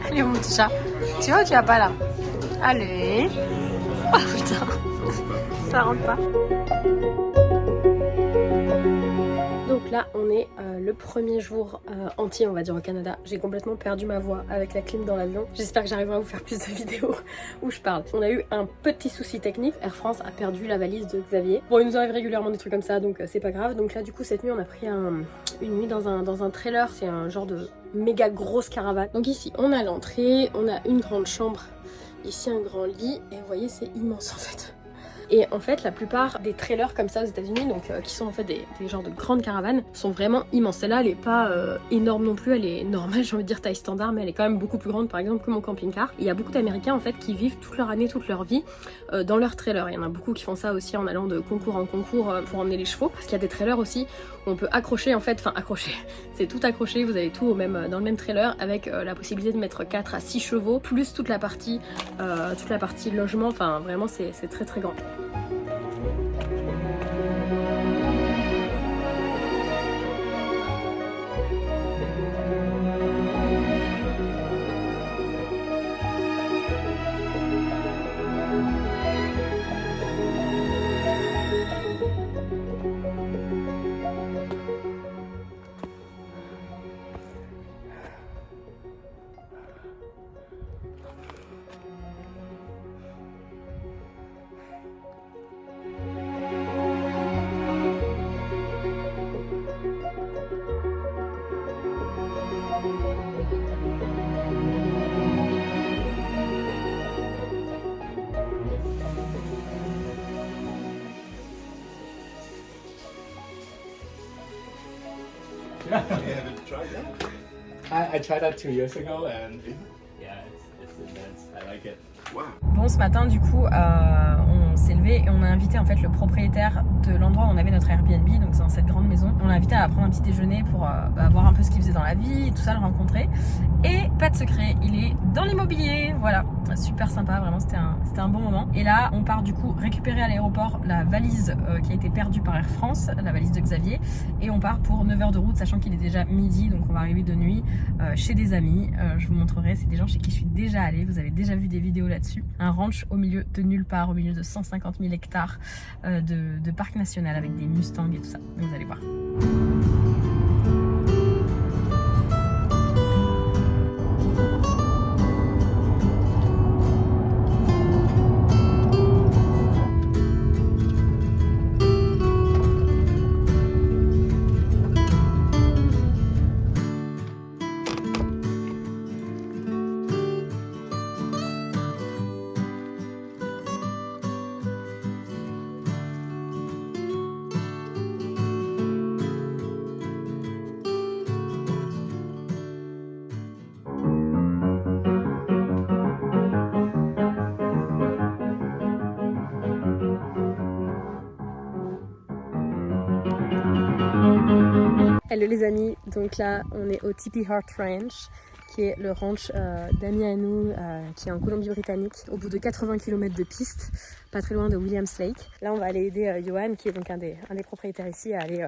Allez, mon petit chat. Tu vois ou tu vas pas là? Allez. Oh putain. Ça rentre pas. Donc là on est le premier jour entier on va dire au Canada. J'ai complètement perdu ma voix avec la clim dans l'avion. J'espère que j'arriverai à vous faire plus de vidéos où je parle. On a eu un petit souci technique. Air France a perdu la valise de Xavier. Bon il nous arrive régulièrement des trucs comme ça donc c'est pas grave. Donc là du coup cette nuit on a pris une nuit dans un trailer. C'est un genre de méga grosse caravane. Donc ici on a l'entrée, on a une grande chambre, ici un grand lit et vous voyez c'est immense en fait. Et en fait, la plupart des trailers comme ça aux États-Unis, donc qui sont en fait des genres de grandes caravanes, sont vraiment immenses. Celle-là, elle est pas énorme non plus, elle est normale, j'ai envie de dire taille standard, mais elle est quand même beaucoup plus grande, par exemple, que mon camping-car. Il y a beaucoup d'Américains en fait qui vivent toute leur année, toute leur vie dans leur trailer. Il y en a beaucoup qui font ça aussi en allant de concours en concours pour emmener les chevaux, parce qu'il y a des trailers aussi où on peut accrocher en fait, enfin accrocher, c'est tout accroché, vous avez tout au même, dans le même trailer avec la possibilité de mettre 4 à 6 chevaux, plus toute la partie logement, enfin vraiment c'est très très grand. You haven't tried that? I tried that 2 years ago and yeah, it's intense. I like it. Wow. Bon, ce matin, du coup, on s'est levé et on a invité en fait le propriétaire de l'endroit où on avait notre Airbnb, donc c'est dans cette grande maison. On l'a invité à prendre un petit déjeuner pour voir un peu ce qu'il faisait dans la vie et tout ça, le rencontrer. Et pas de secret, il est dans l'immobilier, voilà, super sympa, vraiment c'était un bon moment. Et là, on part du coup récupérer à l'aéroport la valise qui a été perdue par Air France, la valise de Xavier, et on part pour 9 heures de route, sachant qu'il est déjà midi, donc on va arriver de nuit chez des amis. Je vous montrerai, c'est des gens chez qui je suis déjà allée, vous avez déjà vu des vidéos là-dessus. Un ranch au milieu de nulle part, au milieu de 150 000 hectares de parc national avec des Mustangs et tout ça, donc vous allez voir. Hello les amis, donc là on est au Teepee Heart Ranch qui est le ranch d'amis à nous qui est en Colombie-Britannique au bout de 80 km de piste, pas très loin de Williams Lake. Là on va aller aider Johan qui est donc un des propriétaires ici à aller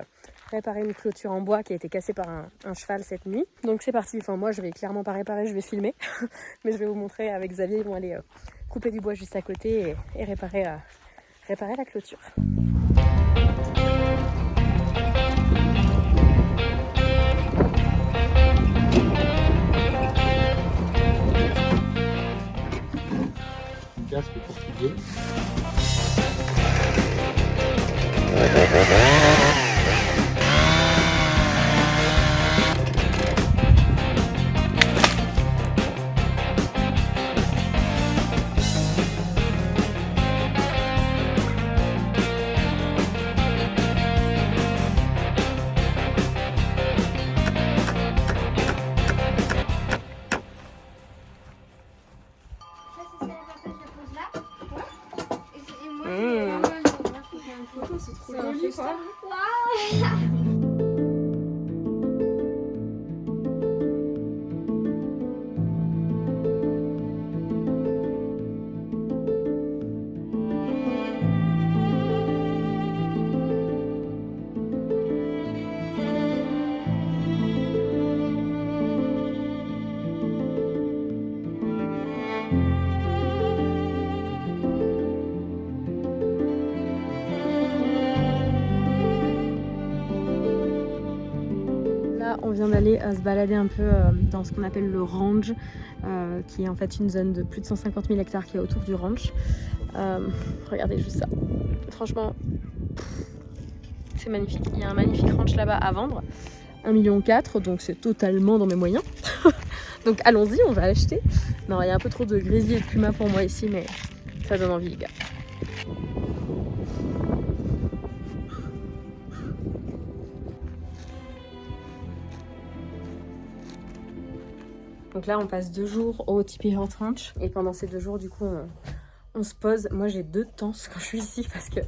réparer une clôture en bois qui a été cassée par un cheval cette nuit. Donc c'est parti, enfin moi je vais clairement pas réparer, je vais filmer mais je vais vous montrer avec Xavier, ils vont aller couper du bois juste à côté et réparer la clôture. Casque portugais. on vient d'aller se balader un peu dans ce qu'on appelle le range, qui est en fait une zone de plus de 150 000 hectares qui est autour du ranch. Regardez juste ça. Franchement, c'est magnifique. Il y a un magnifique ranch là-bas à vendre. 1,4 million, donc c'est totalement dans mes moyens. Donc allons-y, on va l'acheter. Non, il y a un peu trop de grizzly et de puma pour moi ici, mais ça donne envie les gars. Donc là on passe 2 jours au Tipi Heart Ranch et pendant ces 2 jours du coup on se pose. Moi j'ai 2 tenses quand je suis ici parce que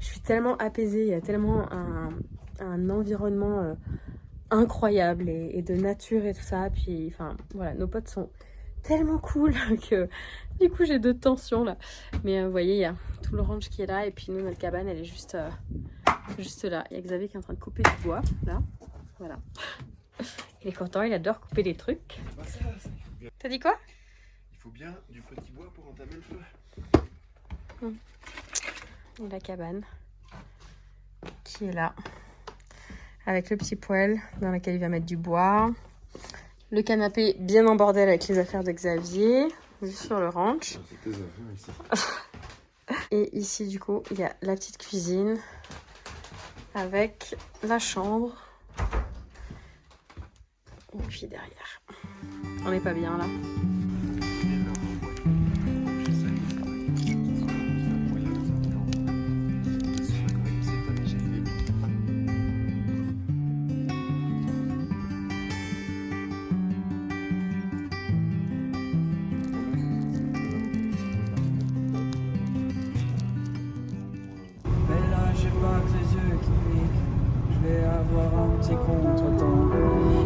je suis tellement apaisée, il y a tellement un environnement incroyable et de nature et tout ça. Puis enfin voilà, nos potes sont tellement cool que du coup j'ai 2 tensions là. Mais vous voyez, il y a tout le ranch qui est là et puis nous notre cabane elle est juste là. Il y a Xavier qui est en train de couper du bois là, voilà. Il est content, il adore couper des trucs. Bah ça, T'as dit quoi? il faut bien du petit bois pour entamer le feu. Et la cabane qui est là avec le petit poêle dans lequel il va mettre du bois, le canapé bien en bordel avec les affaires de Xavier vue sur le ranch. C'est tes affaires ici. Et ici du coup il y a la petite cuisine avec la chambre et puis derrière on n'est pas bien là.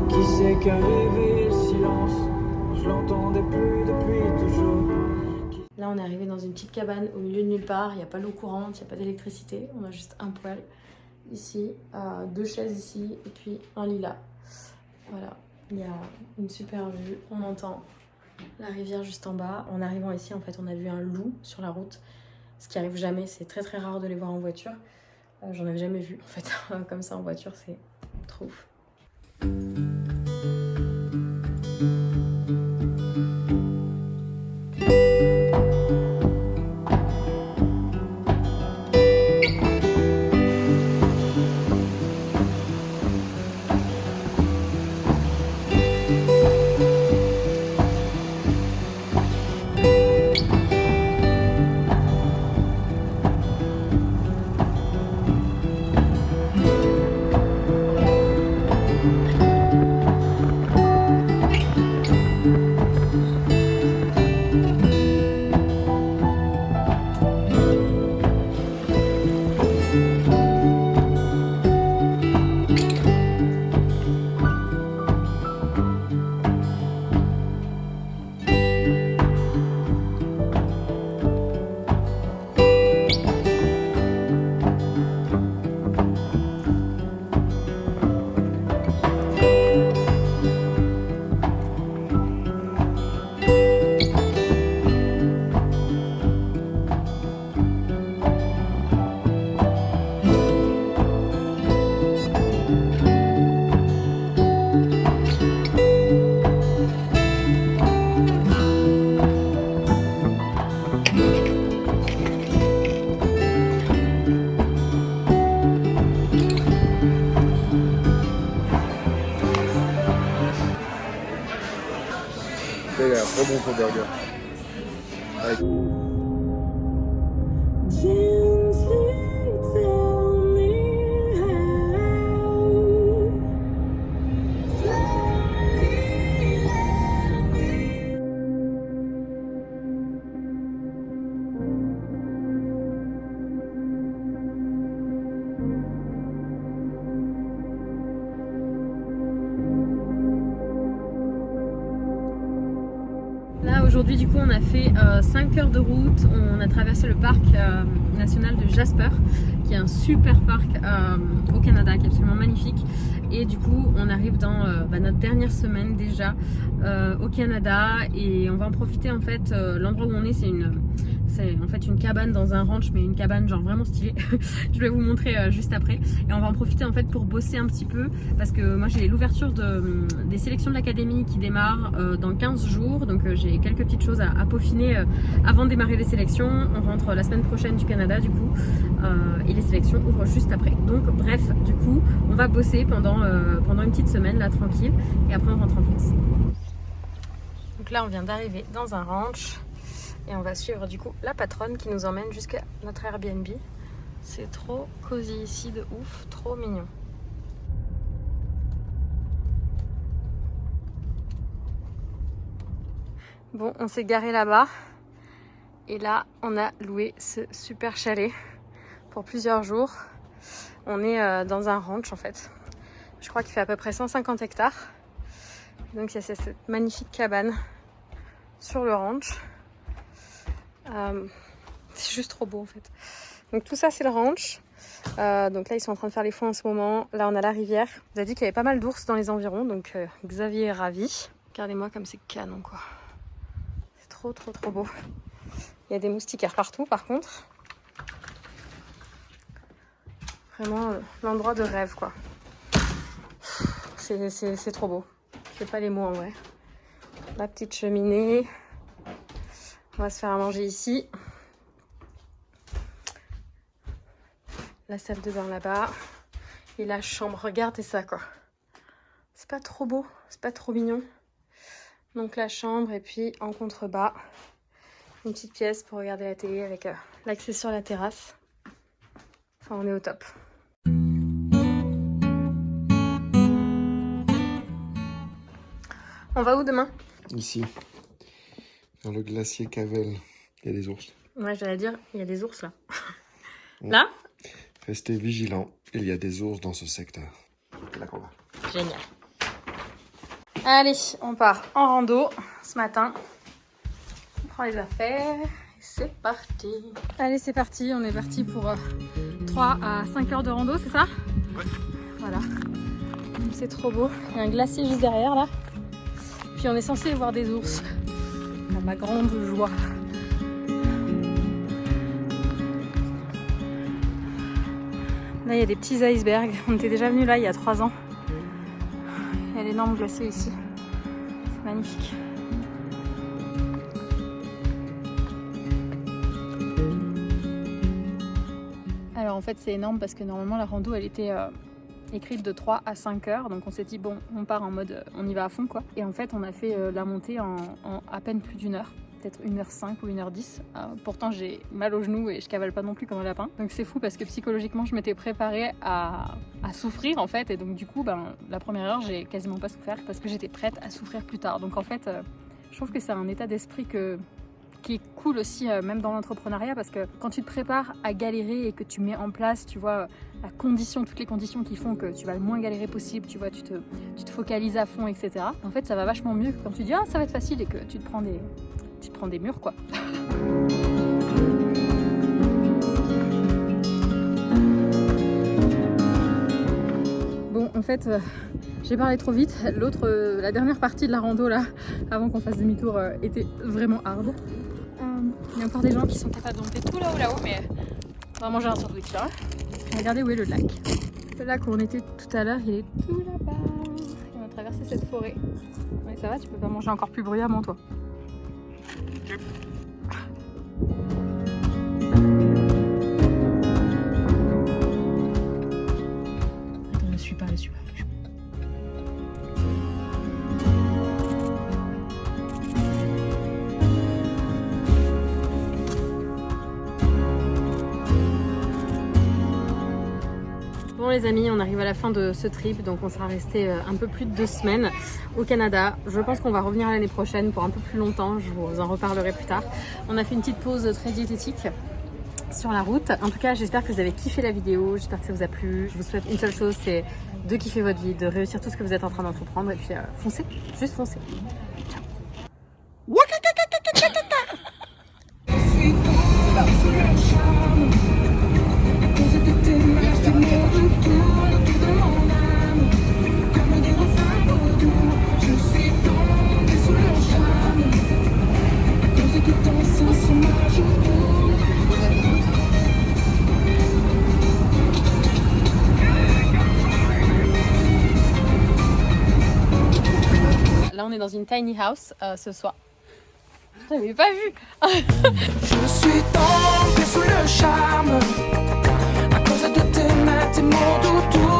Qui sait qu'arriver le silence, je l'entendais plus depuis toujours. Là on est arrivé dans une petite cabane au milieu de nulle part, il n'y a pas d'eau courante, il n'y a pas d'électricité, on a juste un poêle ici, 2 chaises ici et puis un lit là. Voilà, il y a une super vue, on entend la rivière juste en bas. En arrivant ici en fait on a vu un loup sur la route, ce qui arrive jamais, c'est très très rare de les voir en voiture. J'en avais jamais vu en fait, comme ça en voiture c'est trop ouf. Il a trop bon ton burger. Là aujourd'hui du coup on a fait 5 heures de route, on a traversé le parc national de Jasper qui est un super parc au Canada qui est absolument magnifique, et du coup on arrive dans notre dernière semaine déjà au Canada et on va en profiter en fait. L'endroit où on est C'est en fait une cabane dans un ranch, mais une cabane genre vraiment stylée. Je vais vous montrer juste après. Et on va en profiter en fait pour bosser un petit peu, parce que moi j'ai l'ouverture des sélections de l'académie qui démarre dans 15 jours. Donc j'ai quelques petites choses à peaufiner avant de démarrer les sélections. On rentre la semaine prochaine du Canada du coup, et les sélections ouvrent juste après. Donc bref, du coup on va bosser pendant une petite semaine là tranquille, et après on rentre en France. Donc là on vient d'arriver dans un ranch et on va suivre du coup la patronne qui nous emmène jusqu'à notre Airbnb. C'est trop cosy ici, de ouf, trop mignon. Bon, on s'est garé là-bas et là on a loué ce super chalet pour plusieurs jours. On est dans un ranch en fait. Je crois qu'il fait à peu près 150 hectares. Donc il y a cette magnifique cabane sur le ranch. C'est juste trop beau en fait. Donc tout ça c'est le ranch. Donc là ils sont en train de faire les foins en ce moment. Là on a la rivière. On nous a dit qu'il y avait pas mal d'ours dans les environs. Donc Xavier est ravi. Regardez-moi comme c'est canon quoi. C'est trop beau. Il y a des moustiquaires partout par contre. Vraiment l'endroit de rêve quoi. C'est trop beau. Je sais pas les mots en vrai. La petite cheminée. On va se faire à manger ici. La salle de bain là-bas. Et la chambre. Regardez ça quoi. C'est pas trop beau. C'est pas trop mignon. Donc la chambre et puis en contrebas, une petite pièce pour regarder la télé avec l'accès sur la terrasse. Enfin on est au top. On va où demain? Ici, dans le glacier Cavel, il y a des ours. Ouais, j'allais dire, il y a des ours là. Là? Restez vigilants, il y a des ours dans ce secteur. C'est là qu'on va. Génial. Allez, on part en rando ce matin. On prend les affaires et c'est parti. Allez, c'est parti. On est parti pour 3 à 5 heures de rando, c'est ça? Ouais. Voilà. C'est trop beau. Il y a un glacier juste derrière là. Puis on est censé voir des ours. À ma grande joie. Là, il y a des petits icebergs. On était déjà venu là il y a 3 ans. Il y a l'énorme glacier ici. C'est magnifique. Alors en fait c'est énorme parce que normalement la rando elle était écrite de 3 à 5 heures. Donc on s'est dit bon on part en mode on y va à fond quoi. Et en fait on a fait la montée en à peine plus d'1 heure. Peut-être 1h05 ou 1h10. Pourtant j'ai mal aux genoux et je cavale pas non plus comme un lapin. Donc c'est fou parce que psychologiquement je m'étais préparée à souffrir en fait. Et donc du coup la première heure j'ai quasiment pas souffert parce que j'étais prête à souffrir plus tard. Donc en fait je trouve que c'est un état d'esprit qui est cool aussi même dans l'entrepreneuriat, parce que quand tu te prépares à galérer et que tu mets en place, tu vois, toutes les conditions qui font que tu vas le moins galérer possible, tu vois, tu te focalises à fond, etc. En fait ça va vachement mieux que quand tu dis ah ça va être facile et que tu te prends des murs quoi. Bon en fait j'ai parlé trop vite. La dernière partie de la rando là, avant qu'on fasse demi-tour, était vraiment hard. Il y a encore des gens qui sont capables de monter tout là-haut, mais on va manger un sandwich là. Regardez où est le lac. Le lac où on était tout à l'heure, il est tout là-bas. On va traverser cette forêt. Ouais, ça va, tu peux pas manger encore plus bruyamment toi. Attends, ne suis pas. Bon les amis, on arrive à la fin de ce trip, donc on sera resté un peu plus de 2 semaines au Canada. Je pense qu'on va revenir l'année prochaine pour un peu plus longtemps, je vous en reparlerai plus tard. On a fait une petite pause très diététique sur la route. En tout cas, j'espère que vous avez kiffé la vidéo, j'espère que ça vous a plu. Je vous souhaite une seule chose, c'est de kiffer votre vie, de réussir tout ce que vous êtes en train d'entreprendre et puis foncez, juste foncez. Ciao. est dans une tiny house ce soir. Je n'avais pas vu. Je suis tombé sous le charme à cause de tes mains, tes mots doudous.